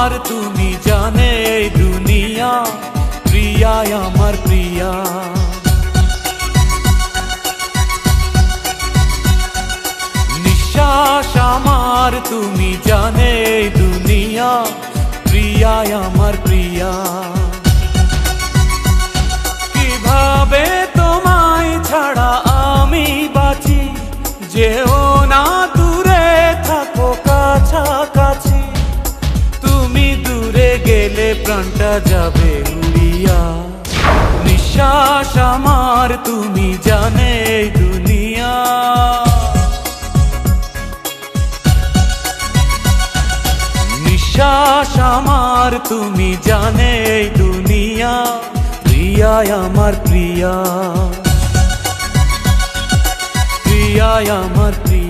আমার তুমি জানে এই দুনিয়া, প্রিয়ায় আমার প্রিয়া। নিঃশ্বাস আমার তুমি জানে এই দুনিয়া, প্রিয়ায় আমার প্রিয়া। কিভাবে তোমায় ছাড়া আমি বাঁচি, যেও না দূরে থাকো কাছাকাছি। তুমি দূরে গেলে প্রাণটা যাবে উড়িয়া। নিঃশ্বাস আমার তুমি জানে এই দুনিয়া। নিঃশ্বাস আমার তুমি জানে এই দুনিয়া, প্রিয়ায় আমার প্রিয়া, প্রিয়ায় আমার প্রিয়া।